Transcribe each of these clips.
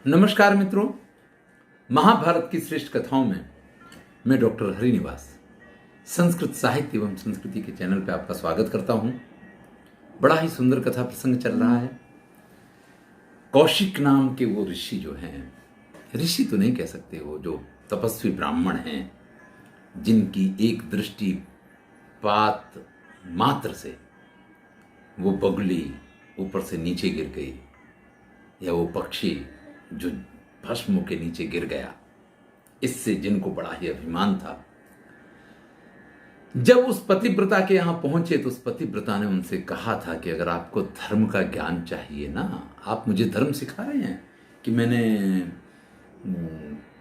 नमस्कार मित्रों, महाभारत की श्रेष्ठ कथाओं में मैं डॉक्टर हरिनिवास संस्कृत साहित्य एवं संस्कृति के चैनल पर आपका स्वागत करता हूं। बड़ा ही सुंदर कथा प्रसंग चल रहा है। कौशिक नाम के वो ऋषि जो हैं, ऋषि तो नहीं कह सकते, वो जो तपस्वी ब्राह्मण हैं, जिनकी एक दृष्टि पात मात्र से वो बगुली ऊपर से नीचे गिर गई, या वो पक्षी जो भस्म के नीचे गिर गया, इससे जिनको बड़ा ही अभिमान था। जब उस पतिव्रता के यहां पहुंचे तो उस पतिव्रता ने उनसे कहा था कि अगर आपको धर्म का ज्ञान चाहिए ना, आप मुझे धर्म सिखा रहे हैं कि मैंने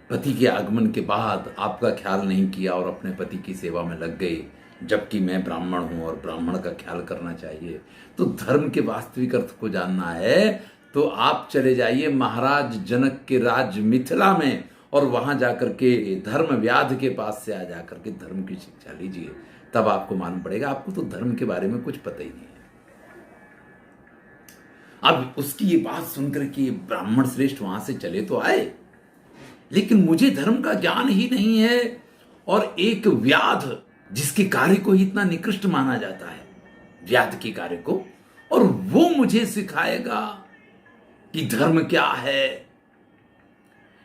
पति के आगमन के बाद आपका ख्याल नहीं किया और अपने पति की सेवा में लग गए, जबकि मैं ब्राह्मण हूं और ब्राह्मण का ख्याल करना चाहिए। तो धर्म के वास्तविक अर्थ को जानना है तो आप चले जाइए महाराज जनक के राज्य मिथिला में और वहां जाकर के धर्म व्याध के पास से आ जाकर के धर्म की शिक्षा लीजिए, तब आपको मालूम पड़ेगा। आपको तो धर्म के बारे में कुछ पता ही नहीं है। अब उसकी ये बात सुनकर के ब्राह्मण श्रेष्ठ वहां से चले तो आए, लेकिन मुझे धर्म का ज्ञान ही नहीं है, और एक व्याध जिसके कार्य को ही इतना निकृष्ट माना जाता है, व्याध के कार्य को, और वो मुझे सिखाएगा कि धर्म क्या है।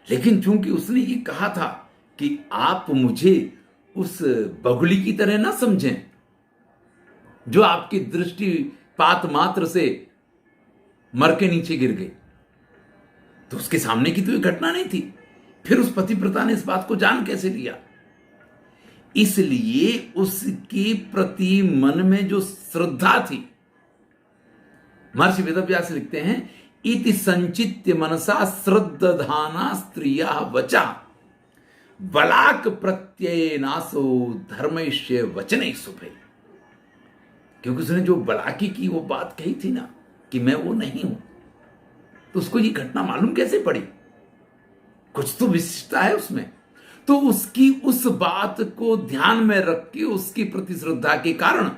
लेकिन चूंकि उसने ये कहा था कि आप मुझे उस बगुली की तरह ना समझें जो आपकी दृष्टि पात मात्र से मर के नीचे गिर गई, तो उसके सामने की तो ये घटना नहीं थी। फिर उस पतिव्रता ने इस बात को जान कैसे लिया? इसलिए उसके प्रति मन में जो श्रद्धा थी, महर्षि वेदव्यास लिखते हैं, इति संचित्य मनसा श्रद्धाना स्त्रिया वचा बलाक प्रत्यय नासो धर्मैश्य वचने शुभे। क्योंकि उसने जो बलाकी की वो बात कही थी ना कि मैं वो नहीं हूं, तो उसको ये घटना मालूम कैसे पड़ी? कुछ तो विशिष्टता है उसमें। तो उसकी उस बात को ध्यान में रख के उसकी प्रति श्रद्धा के कारण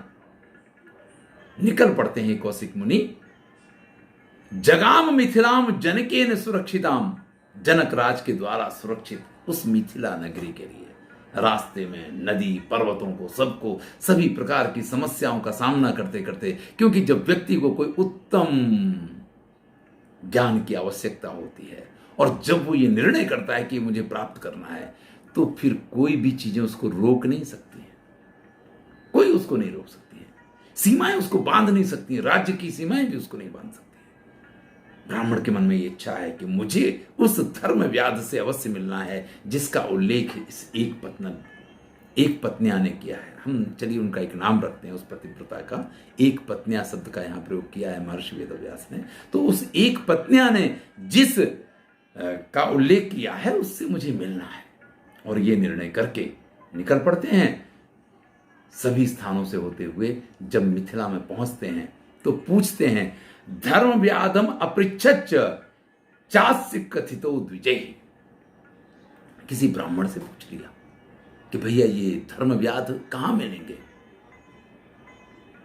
निकल पड़ते हैं कौशिक मुनि। जगाम मिथिलाम जनकेन सुरक्षिताम, जनक राज के द्वारा सुरक्षित उस मिथिला नगरी के लिए रास्ते में नदी पर्वतों को सबको सभी प्रकार की समस्याओं का सामना करते करते, क्योंकि जब व्यक्ति को कोई उत्तम ज्ञान की आवश्यकता होती है और जब वो ये निर्णय करता है कि मुझे प्राप्त करना है, तो फिर कोई भी चीजें उसको रोक नहीं सकती है। कोई उसको नहीं रोक सकती है, सीमाएं उसको बांध नहीं सकती है, राज्य की सीमाएं भी उसको नहीं बांध सकती। ब्राह्मण के मन में ये इच्छा है कि मुझे उस धर्म व्याध से अवश्य मिलना है जिसका उल्लेख इस एक पत्निया ने किया है। हम चलिए उनका एक नाम रखते हैं, उस पतिव्रता का एक पत्निया शब्द का यहां प्रयोग किया है महर्षि वेदव्यास ने। तो उस एक पत्निया ने जिस का उल्लेख किया है उससे मुझे मिलना है, और ये निर्णय करके निकल पड़ते हैं। सभी स्थानों से होते हुए जब मिथिला में पहुंचते हैं तो पूछते हैं, धर्म व्याधम अपृच्छच चास्य कथितो द्विजयी। किसी ब्राह्मण से पूछ लिया कि भैया ये धर्म व्याध कहां मिलेंगे?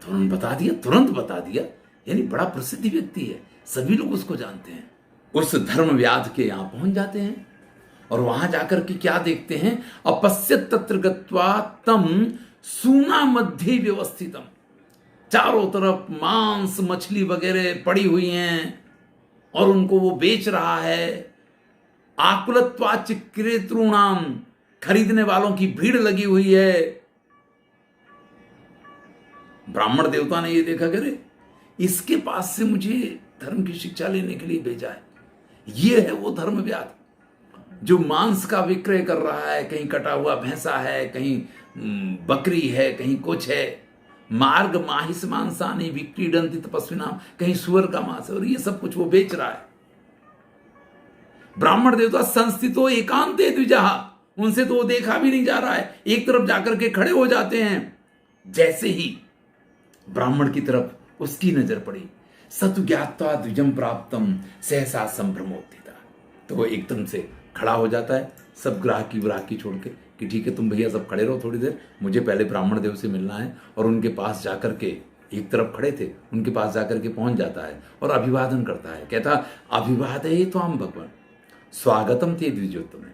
तुरंत बता दिया। यानी बड़ा प्रसिद्ध व्यक्ति है, सभी लोग उसको जानते हैं। उस धर्म व्याध के यहां पहुंच जाते हैं और वहां जाकर के क्या देखते हैं, अपश्यत तत्र गत्वा तम सूना मध्य व्यवस्थितम। चारों तरफ मांस मछली वगैरह पड़ी हुई हैं और उनको वो बेच रहा है। आकुलत्वाच क्रेतॄणाम, खरीदने वालों की भीड़ लगी हुई है। ब्राह्मण देवता ने ये देखा, करे इसके पास से मुझे धर्म की शिक्षा लेने के लिए भेजा है। ये है वो धर्म व्याध जो मांस का विक्रय कर रहा है। कहीं कटा हुआ भैंसा है, कहीं बकरी है, कहीं कुछ है। मार्ग माहिस मांसानी विक्रीडंति तपस्विना, कहीं सुअर का मांस है, और ये सब कुछ वो बेच रहा है। ब्राह्मण देवता संस्थितो एकांते द्विजहा, उनसे तो वो देखा भी नहीं जा रहा है, एक तरफ जाकर के खड़े हो जाते हैं। जैसे ही ब्राह्मण की तरफ उसकी नजर पड़ी, सतु ज्ञात्वा द्विजम प्राप्तम सहसा संभ्रमोत्थिता, तो वो एकदम से खड़ा हो जाता है, सब ग्राहकी छोड़ के कि ठीक है तुम भैया सब खड़े रहो थोड़ी देर, मुझे पहले ब्राह्मण देव से मिलना है। और उनके पास जाकर के एक तरफ खड़े थे, उनके पास जाकर के पहुंच जाता है और अभिवादन करता है। कहता अभिवादये त्वाम भगवान, स्वागतम ते द्विजोत्तमे।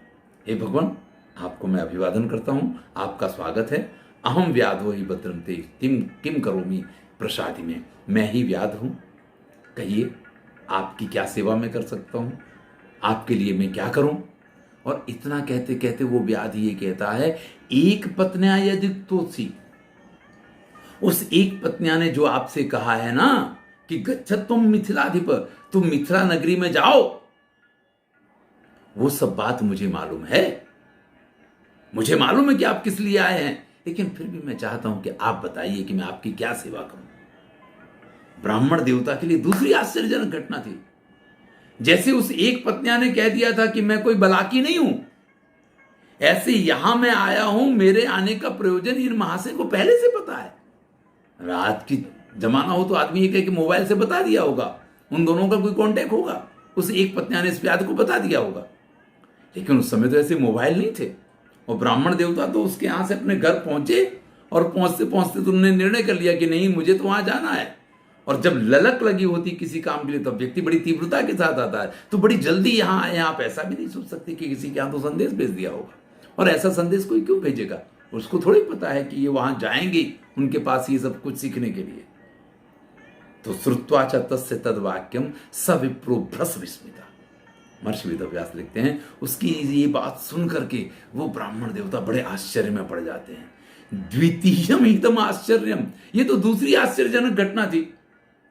हे भगवान, आपको मैं अभिवादन करता हूं, आपका स्वागत है। अहम व्याधो ही भद्रम ते किम किम करोमि प्रसादी में। मैं ही व्याध हूं, कहिए आपकी क्या सेवा मैं कर सकता हूं, आपके लिए मैं क्या करूं। और इतना कहते कहते वो व्याधि ये कहता है, एक पत्न्या यदि तोसी, उस एक पत्न्या ने जो आपसे कहा है ना कि गच्छत तुम मिथिलाधिप, तुम मिथिला नगरी में जाओ, वो सब बात मुझे मालूम है। मुझे मालूम है कि आप किस लिए आए हैं, लेकिन फिर भी मैं चाहता हूं कि आप बताइए कि मैं आपकी क्या सेवा करूं। ब्राह्मण देवता के लिए दूसरी आश्चर्यजनक घटना थी। जैसे उस एक पत्निया ने कह दिया था कि मैं कोई बलाकी नहीं हूं, ऐसे यहां मैं आया हूं, मेरे आने का प्रयोजन इन महाशय को पहले से पता है। रात की जमाना हो तो आदमी ये कहे कि मोबाइल से बता दिया होगा, उन दोनों का कोई कांटेक्ट होगा, उस एक पत्निया ने इस व्याध को बता दिया होगा। लेकिन उस समय तो ऐसे मोबाइल नहीं थे, और ब्राह्मण देवता तो उसके यहां से अपने घर पहुंचे, और पहुंचते पहुंचते तो उन्होंने निर्णय कर लिया कि नहीं, मुझे तो वहां जाना है। और जब ललक लगी होती किसी काम के लिए, तब व्यक्ति बड़ी तीव्रता के साथ आता है, तो बड़ी जल्दी यहां आए। आप ऐसा भी नहीं सोच सकते कि किसी के यहां तो संदेश भेज दिया होगा, और ऐसा संदेश कोई क्यों भेजेगा, उसको थोड़ी पता है कि ये वहां जाएंगे उनके पास ये सब कुछ सीखने के लिए। तो श्रुत्वा च तस्य तद वाक्यम स विप्रो भ्रस विस्मिता। महर्षि वेदव्यास लिखते हैं, उसकी ये बात सुन करके वो ब्राह्मण देवता बड़े आश्चर्य में पड़ जाते हैं। द्वितीयम एकदम आश्चर्यम, ये तो दूसरी आश्चर्यजनक घटना थी।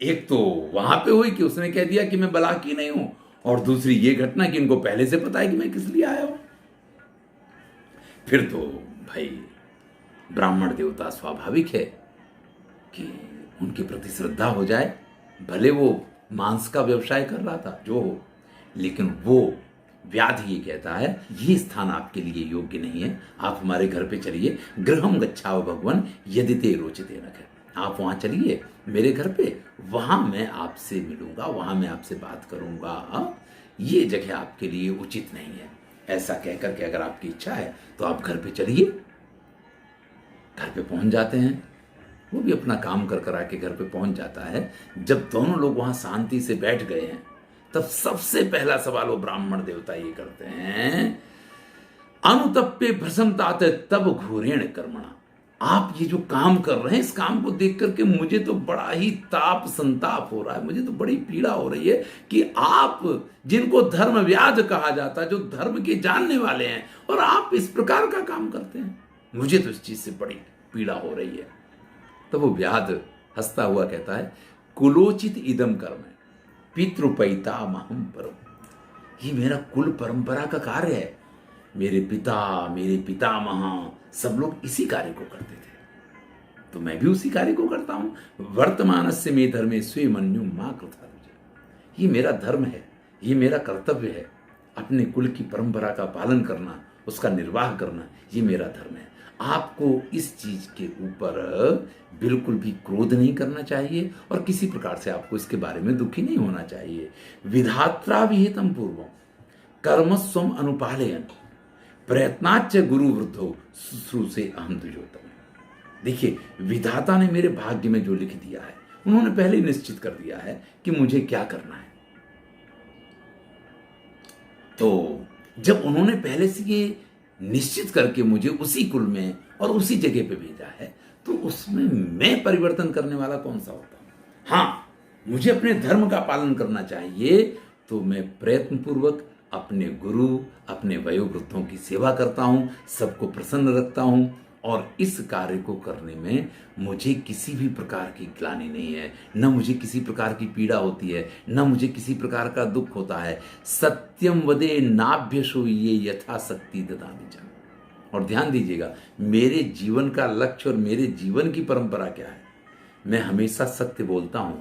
एक तो वहां पे हुई कि उसने कह दिया कि मैं बलाकी नहीं हूं, और दूसरी ये घटना कि इनको पहले से पता है कि मैं किस लिए आया हूं। फिर तो भाई ब्राह्मण देवता स्वाभाविक है कि उनके प्रति श्रद्धा हो जाए, भले वो मांस का व्यवसाय कर रहा था जो हो, लेकिन वो व्याधि ये कहता है, ये स्थान आपके लिए योग्य नहीं है, आप हमारे घर पे चलिए। गृहम गच्छाओ भगवान यदि ते रोचते न, आप वहां चलिए मेरे घर पे, वहां मैं आपसे मिलूंगा, वहां मैं आपसे बात करूंगा, ये जगह आपके लिए उचित नहीं है। ऐसा कहकर के अगर आपकी इच्छा है तो आप घर पे चलिए। घर पे पहुंच जाते हैं, वो भी अपना काम कर कर आके घर पे पहुंच जाता है। जब दोनों लोग वहां शांति से बैठ गए हैं, तब सबसे पहला सवाल वो ब्राह्मण देवता ये करते हैं, अनुतप्पे भ्रसंतात तब घोरेण कर्मणा। आप ये जो काम कर रहे हैं, इस काम को देख करके मुझे तो बड़ा ही ताप संताप हो रहा है, मुझे तो बड़ी पीड़ा हो रही है कि आप जिनको धर्म व्याध कहा जाता है, जो धर्म के जानने वाले हैं, और आप इस प्रकार का काम करते हैं, मुझे तो इस चीज से बड़ी पीड़ा हो रही है। तो वो व्याध हंसता हुआ कहता है, कुलोचित इदम कर्म पितृपैता महम परम। ये मेरा कुल परंपरा का कार्य है। मेरे पिता, मेरे पितामह सब लोग इसी कार्य को करते थे, तो मैं भी उसी कार्य को करता हूं। वर्तमानस्य मे धर्मे स्वे मन्यु मां कृता। ये मेरा धर्म है, ये मेरा कर्तव्य है। अपने कुल की परंपरा का पालन करना, उसका निर्वाह करना, ये मेरा धर्म है। आपको इस चीज के ऊपर बिल्कुल भी क्रोध नहीं करना चाहिए, और किसी प्रकार से आपको इसके बारे में दुखी नहीं होना चाहिए। विधात्रा विहितम पूर्वम कर्म स्वम अनुपालयन प्रयत्नाच गुरु वृद्धो शुश्रूषे अहम द्विजोत्तम। देखिए, विधाता ने मेरे भाग्य में जो लिख दिया है, उन्होंने पहले निश्चित कर दिया है कि मुझे क्या करना है। तो जब उन्होंने पहले से ये निश्चित करके मुझे उसी कुल में और उसी जगह पे भेजा है, तो उसमें मैं परिवर्तन करने वाला कौन सा होता हूं। हाँ, मुझे अपने धर्म का पालन करना चाहिए, तो मैं प्रयत्न पूर्वक अपने गुरु, अपने वयोवृद्धों की सेवा करता हूं, सबको प्रसन्न रखता हूं, और इस कार्य को करने में मुझे किसी भी प्रकार की ग्लानि नहीं है, न मुझे किसी प्रकार की पीड़ा होती है, न मुझे किसी प्रकार का दुख होता है। सत्यम वदे नाभ्यशो ये यथाशक्ति ददामि च। और ध्यान दीजिएगा, मेरे जीवन का लक्ष्य और मेरे जीवन की परंपरा क्या है, मैं हमेशा सत्य बोलता हूं।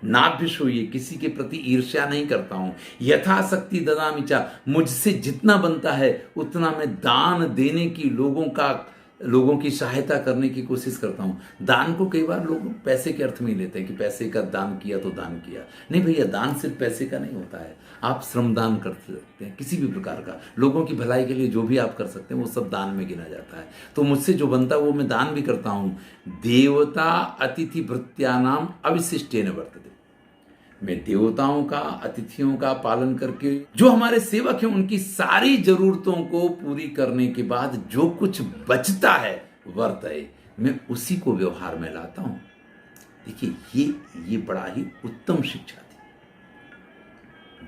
नाभ्यशो ये, किसी के प्रति ईर्ष्या नहीं करता हूं। यथाशक्ति ददामि च, मुझसे जितना बनता है उतना मैं दान देने की, लोगों की सहायता करने की कोशिश करता हूं। दान को कई बार लोग पैसे के अर्थ में लेते हैं कि पैसे का दान किया तो दान किया। नहीं भैया, दान सिर्फ पैसे का नहीं होता है। आप श्रमदान कर सकते हैं, किसी भी प्रकार का, लोगों की भलाई के लिए जो भी आप कर सकते हैं वो सब दान में गिना जाता है। तो मुझसे जो बनता है वो मैं दान भी करता हूं। देवता अतिथि भृत्यानाम अविशिष्टेन वर्तते। मैं देवताओं का, अतिथियों का पालन करके जो हमारे सेवक हैं उनकी सारी जरूरतों को पूरी करने के बाद जो कुछ बचता है वर्त है, मैं उसी को व्यवहार में लाता हूं। देखिए ये बड़ा ही उत्तम शिक्षा थी।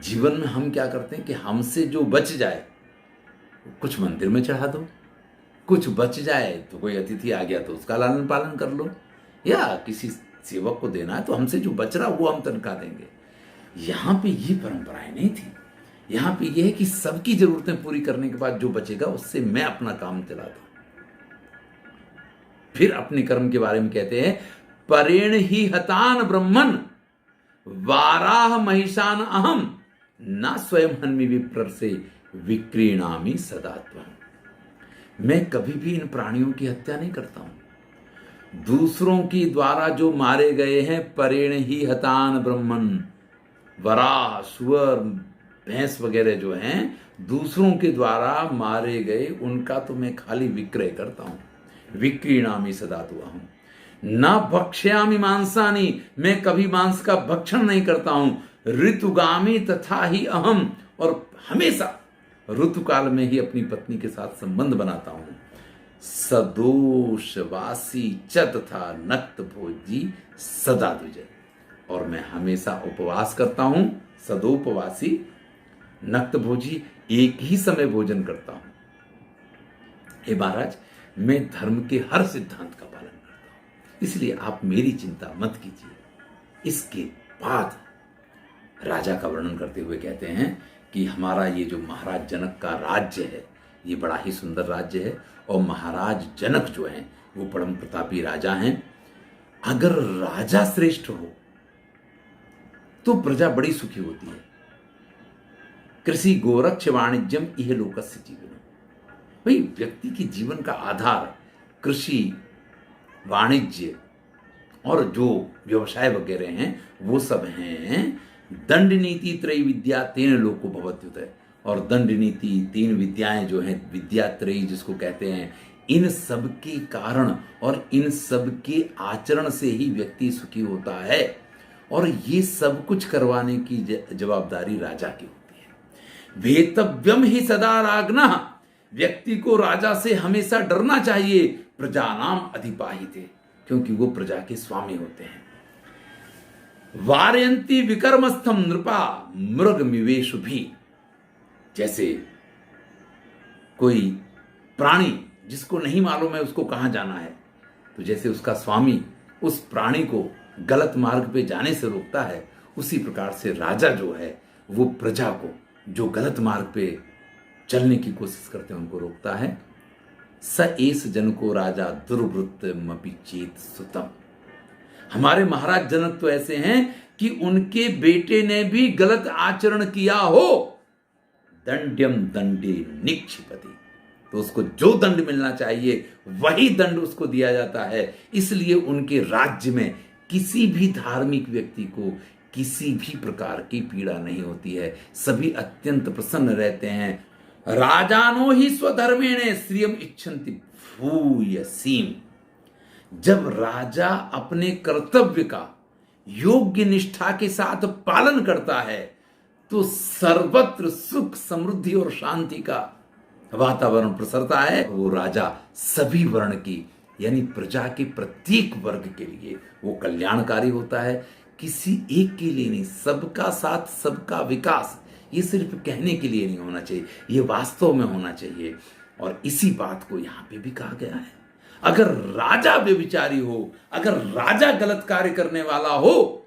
जीवन में हम क्या करते हैं कि हमसे जो बच जाए कुछ मंदिर में चढ़ा दो, कुछ बच जाए तो कोई अतिथि आ गया तो उसका लालन पालन कर लो, या किसी सेवक को देना है तो हमसे जो बच रहा वो हम तनख्वाह देंगे। यहां पे ये परंपराएं नहीं थी। यहां पे ये है कि सबकी जरूरतें पूरी करने के बाद जो बचेगा उससे मैं अपना काम चलाता हूं। फिर अपने कर्म के बारे में कहते हैं, परेण ही हतान ब्रह्मन वाराह महिषान अहम ना स्वयं हन्मि विप्र से विक्रीणामि सदात्वम। मैं कभी भी इन प्राणियों की हत्या नहीं करता हूं। दूसरों की द्वारा जो मारे गए हैं, परेण ही हतान ब्रह्मन, वराह, सुअर, भैंस वगैरह जो हैं दूसरों के द्वारा मारे गए, उनका तो मैं खाली विक्रय करता हूं। विक्रीणामि सदात्वम न भक्ष्यामि मांसानि, मैं कभी मांस का भक्षण नहीं करता हूं। ऋतुगामी तथा ही अहम, और हमेशा ऋतुकाल में ही अपनी पत्नी के साथ संबंध बनाता हूं। सदोषवासी च तथा नक्त भोजी सदा द्विजय, और मैं हमेशा उपवास करता हूं। सदोपवासी, नक्त भोजी, एक ही समय भोजन करता हूं। हे महाराज, मैं धर्म के हर सिद्धांत का पालन करता हूं, इसलिए आप मेरी चिंता मत कीजिए। इसके बाद राजा का वर्णन करते हुए कहते हैं कि हमारा ये जो महाराज जनक का राज्य है, ये बड़ा ही सुंदर राज्य है, और महाराज जनक जो हैं वो परम प्रतापी राजा हैं। अगर राजा श्रेष्ठ हो तो प्रजा बड़ी सुखी होती है। कृषि गोरक्ष वाणिज्यम इह लोकस्य जीवनम। भाई, व्यक्ति के जीवन का आधार कृषि, वाणिज्य और जो व्यवसाय वगैरह हैं वो सब हैं। दंड नीति त्रयी विद्या तेन लोको भवत्युत, और दंड नीति, 3 विद्याएं जो हैं, विद्या त्रयी जिसको कहते हैं, इन सब के कारण और इन सब के आचरण से ही व्यक्ति सुखी होता है, और ये सब कुछ करवाने की जवाबदारी राजा की होती है। वेतव्यम ही सदा रागना, व्यक्ति को राजा से हमेशा डरना चाहिए। प्रजानाम अधिपाहिते, क्योंकि वो प्रजा के स्वामी होते हैं। वारयंती विकर्मस्थम नृपा मृग मिवेशु भी, जैसे कोई प्राणी जिसको नहीं मालूम है उसको कहां जाना है, तो जैसे उसका स्वामी उस प्राणी को गलत मार्ग पे जाने से रोकता है, उसी प्रकार से राजा जो है वो प्रजा को जो गलत मार्ग पे चलने की कोशिश करते हैं उनको रोकता है। स एस जन को राजा दुर्वृत्त मपि चेत सुतम। हमारे महाराज जनक तो ऐसे हैं कि उनके बेटे ने भी गलत आचरण किया हो, दंड्यम दंडे निक्षिपति, तो उसको जो दंड मिलना चाहिए वही दंड उसको दिया जाता है। इसलिए उनके राज्य में किसी भी धार्मिक व्यक्ति को किसी भी प्रकार की पीड़ा नहीं होती है, सभी अत्यंत प्रसन्न रहते हैं। राजानो ही स्वधर्मेणे श्रियम इच्छन्ति भूयसीम। जब राजा अपने कर्तव्य का योग्य निष्ठा के साथ पालन करता है तो सर्वत्र सुख, समृद्धि और शांति का वातावरण प्रसरता है। वो राजा सभी वर्ण की, यानी प्रजा के प्रत्येक वर्ग के लिए वो कल्याणकारी होता है, किसी एक के लिए नहीं। सबका साथ सबका विकास, ये सिर्फ कहने के लिए नहीं होना चाहिए, ये वास्तव में होना चाहिए। और इसी बात को यहां पे भी कहा गया है। अगर राजा व्यभिचारी हो, अगर राजा गलत कार्य करने वाला हो,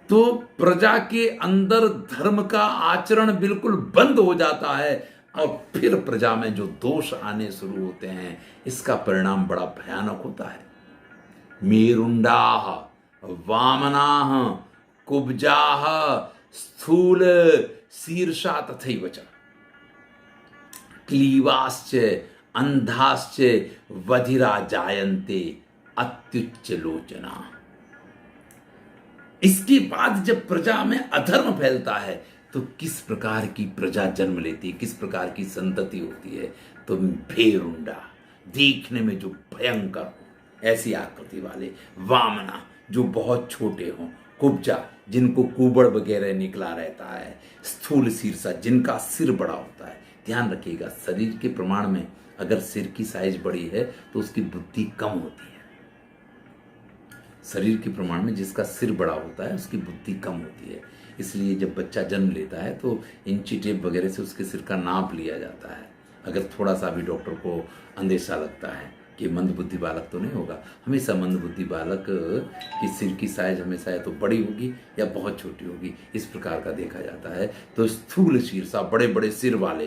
तो प्रजा के अंदर धर्म का आचरण बिल्कुल बंद हो जाता है, और फिर प्रजा में जो दोष आने शुरू होते हैं, इसका परिणाम बड़ा भयानक होता है। मेरुंडाह वामनाह कुब्जाह स्थूल शीर्षा तथैव च क्लीवाश्च अंधाश्च वधिरा जायन्ते अत्युच्च लोचना। इसके बाद जब प्रजा में अधर्म फैलता है तो किस प्रकार की प्रजा जन्म लेती है, किस प्रकार की संतति होती है, तो भेरुंडा, देखने में जो भयंकर हो, ऐसी आकृति वाले, वामना जो बहुत छोटे हों, कुब्जा जिनको कुबड़ वगैरह निकला रहता है, स्थूल शीर्षा जिनका सिर बड़ा होता है। ध्यान रखिएगा, शरीर के प्रमाण में अगर सिर की साइज बड़ी है तो उसकी बुद्धि कम होती है। शरीर के प्रमाण में जिसका सिर बड़ा होता है उसकी बुद्धि कम होती है। इसलिए जब बच्चा जन्म लेता है तो इंची टेप वगैरह से उसके सिर का नाप लिया जाता है। अगर थोड़ा सा भी डॉक्टर को अंदेशा लगता है कि मंदबुद्धि बालक तो नहीं होगा, हमेशा मंदबुद्धि बालक की सिर की साइज हमेशा या तो बड़ी होगी या बहुत छोटी होगी, इस प्रकार का देखा जाता है। तो स्थूल शीर्षा, बड़े बड़े सिर वाले,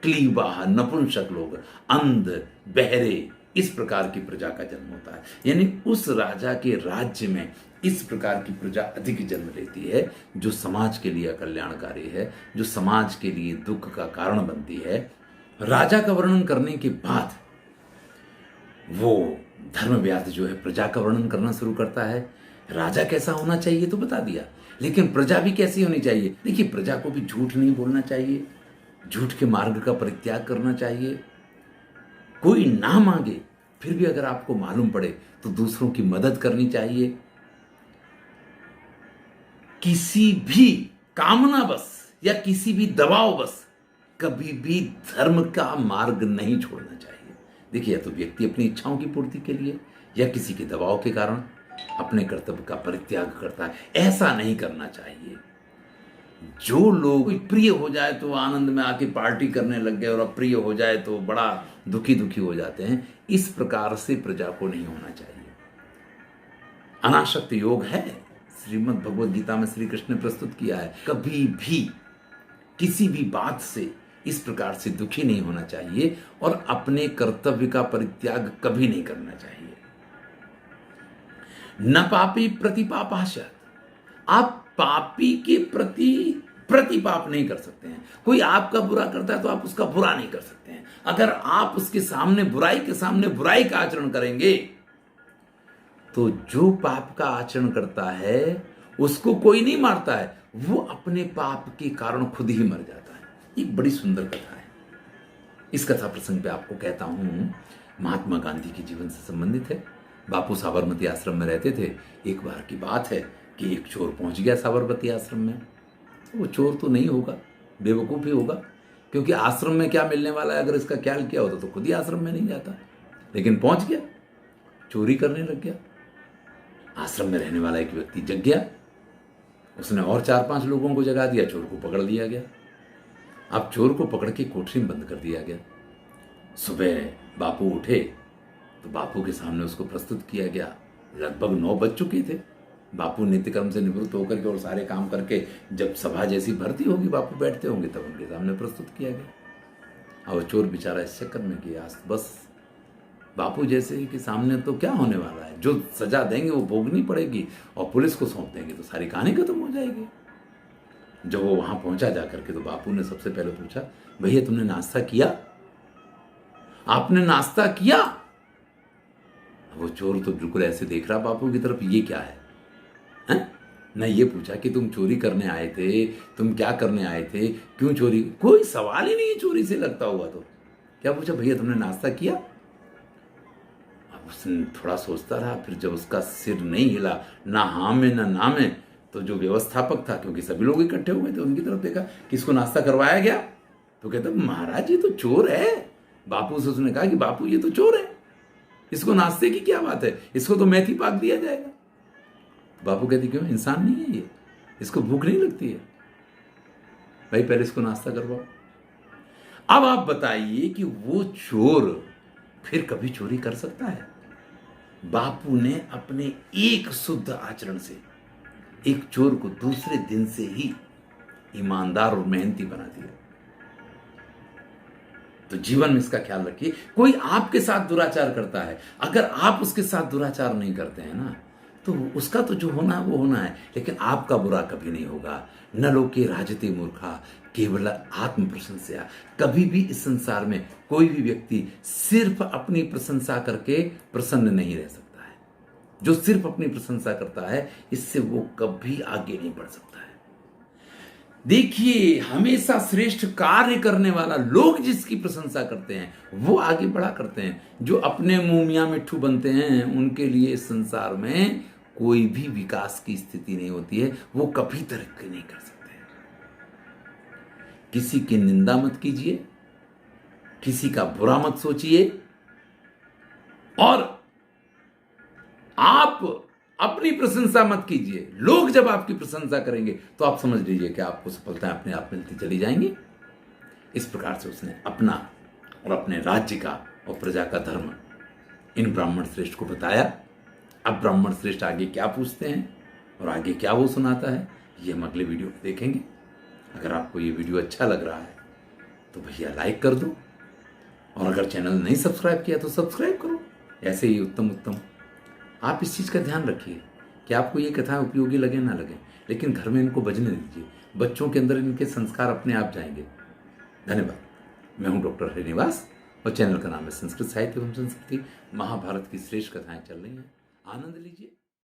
क्लीबा, नपुंसक लोग, अंध, बहरे, इस प्रकार की प्रजा का जन्म होता है। यानी उस राजा के राज्य में इस प्रकार की प्रजा अधिक जन्म लेती है जो समाज के लिए कल्याणकारी है, जो समाज के लिए दुख का कारण बनती है। राजा का वर्णन करने के बाद वो धर्मव्याध जो है प्रजा का वर्णन करना शुरू करता है। राजा कैसा होना चाहिए तो बता दिया, लेकिन प्रजा भी कैसी होनी चाहिए। देखिए, प्रजा को भी झूठ नहीं बोलना चाहिए, झूठ के मार्ग का परित्याग करना चाहिए। कोई ना मांगे फिर भी अगर आपको मालूम पड़े तो दूसरों की मदद करनी चाहिए। किसी भी कामना बस या किसी भी दबाव बस कभी भी धर्म का मार्ग नहीं छोड़ना चाहिए। देखिए, या तो व्यक्ति अपनी इच्छाओं की पूर्ति के लिए या किसी के दबाव के कारण अपने कर्तव्य का परित्याग करता है, ऐसा नहीं करना चाहिए। जो लोग प्रिय हो जाए तो आनंद में आके पार्टी करने लग गए और अप्रिय हो जाए तो बड़ा दुखी हो जाते हैं, इस प्रकार से प्रजा को नहीं होना चाहिए। अनासक्त योग है, श्रीमद् भगवद गीता में श्री कृष्ण ने प्रस्तुत किया है। कभी भी किसी भी बात से इस प्रकार से दुखी नहीं होना चाहिए और अपने कर्तव्य का परित्याग कभी नहीं करना चाहिए। न पापी प्रतिपापाशय, आप पापी के प्रति प्रतिपाप नहीं कर सकते हैं। कोई आपका बुरा करता है तो आप उसका बुरा नहीं कर सकते हैं। अगर आप उसके सामने बुराई के सामने बुराई का आचरण करेंगे तो जो पाप का आचरण करता है उसको कोई नहीं मारता है, वो अपने पाप के कारण खुद ही मर जाता है। एक बड़ी सुंदर कथा है, इस कथा प्रसंग पे आपको कहता हूं, महात्मा गांधी के जीवन से संबंधित है। बापू साबरमती आश्रम में रहते थे। एक बार की बात है कि एक चोर पहुंच गया साबरमती आश्रम में। वो चोर तो नहीं होगा, बेवकूफ़ ही होगा, क्योंकि आश्रम में क्या मिलने वाला है अगर इसका ख्याल किया होता तो खुद ही आश्रम में नहीं जाता। लेकिन पहुंच गया, चोरी करने लग गया। आश्रम में रहने वाला एक व्यक्ति जग गया, उसने और 4-5 लोगों को जगा दिया, चोर को पकड़ लिया गया। अब चोर को पकड़ के कोठरी में बंद कर दिया गया। सुबह बापू उठे तो बापू के सामने उसको प्रस्तुत किया गया। लगभग 9 बज चुके थे। बापू नित्यकर्म से निवृत्त होकर के और सारे काम करके जब सभा जैसी भरती होगी, बापू बैठते होंगे, तब उनके सामने प्रस्तुत किया गया। और चोर बेचारा इस चक्कर में कि आज बस बापू जैसे के सामने तो क्या होने वाला है, जो सजा देंगे वो भोगनी पड़ेगी और पुलिस को सौंप देंगे तो सारी कहानी खत्म हो जाएगी। जब वो वहां पहुंचा जाकर के तो बापू ने सबसे पहले पूछा, भैया तुमने नाश्ता किया? आपने नाश्ता किया? वो चोर तो बिल्कुल ऐसे देख रहा बापू की तरफ, ये क्या है? न ये पूछा कि तुम चोरी करने आए थे, तुम क्या करने आए थे, क्यों चोरी, कोई सवाल ही नहीं है चोरी से लगता हुआ। तो क्या पूछा, भैया तुमने नाश्ता किया? अब उसने थोड़ा सोचता रहा, फिर जब उसका सिर नहीं हिला, ना हाँ में ना ना में, तो जो व्यवस्थापक था, क्योंकि सभी लोग इकट्ठे हुए थे, उनकी तरफ देखा कि इसको नाश्ता करवाया गया। तो कहता, महाराज ये तो चोर है। बापू से उसने कहा कि बापू ये तो चोर है, इसको नाश्ते की क्या बात है, इसको तो मेथी पाक दिया जाएगा। बापू कहते, क्यों, इंसान नहीं है ये, इसको भूख नहीं लगती है? भाई पहले इसको नाश्ता करवाओ। अब आप बताइए कि वो चोर फिर कभी चोरी कर सकता है? बापू ने अपने एक शुद्ध आचरण से एक चोर को दूसरे दिन से ही ईमानदार और मेहनती बना दिया। तो जीवन में इसका ख्याल रखिए, कोई आपके साथ दुराचार करता है, अगर आप उसके साथ दुराचार नहीं करते हैं ना, तो उसका तो जो होना है वो होना है, लेकिन आपका बुरा कभी नहीं होगा। न लोके राजते मूर्खा केवल आत्म प्रशंसा। कभी भी इस संसार में कोई भी व्यक्ति सिर्फ अपनी प्रशंसा करके प्रसन्न नहीं रह सकता है। जो सिर्फ अपनी प्रशंसा करता है, इससे वो कभी आगे नहीं बढ़ सकता है। देखिए, हमेशा श्रेष्ठ कार्य करने वाला, लोग जिसकी प्रशंसा करते हैं वो आगे बढ़ा करते हैं। जो अपने मुंह मियां मिट्ठू बनते हैं, उनके लिए इस संसार में कोई भी विकास की स्थिति नहीं होती है, वो कभी तरक्की नहीं कर सकते। किसी की निंदा मत कीजिए, किसी का बुरा मत सोचिए, और आप अपनी प्रशंसा मत कीजिए। लोग जब आपकी प्रशंसा करेंगे तो आप समझ लीजिए कि आपको सफलताएं अपने आप मिलती चली जाएंगी। इस प्रकार से उसने अपना और अपने राज्य का और प्रजा का धर्म इन ब्राह्मण श्रेष्ठ को बताया। अब ब्राह्मण श्रेष्ठ आगे क्या पूछते हैं और आगे क्या वो सुनाता है, ये हम अगले वीडियो में देखेंगे। अगर आपको ये वीडियो अच्छा लग रहा है तो भैया लाइक कर दो, और अगर चैनल नहीं सब्सक्राइब किया तो सब्सक्राइब करो। ऐसे ही उत्तम उत्तम आप इस चीज़ का ध्यान रखिए कि आपको ये कथाएं उपयोगी लगे ना लगे, लेकिन घर में इनको बजने दीजिए। बच्चों के अंदर इनके संस्कार अपने आप जाएंगे। धन्यवाद। मैं हूं डॉक्टर हरिनिवास और चैनल का नाम है संस्कृत साहित्य एवं संस्कृति। महाभारत की श्रेष्ठ कथाएं चल रही हैं, आनंद लीजिए।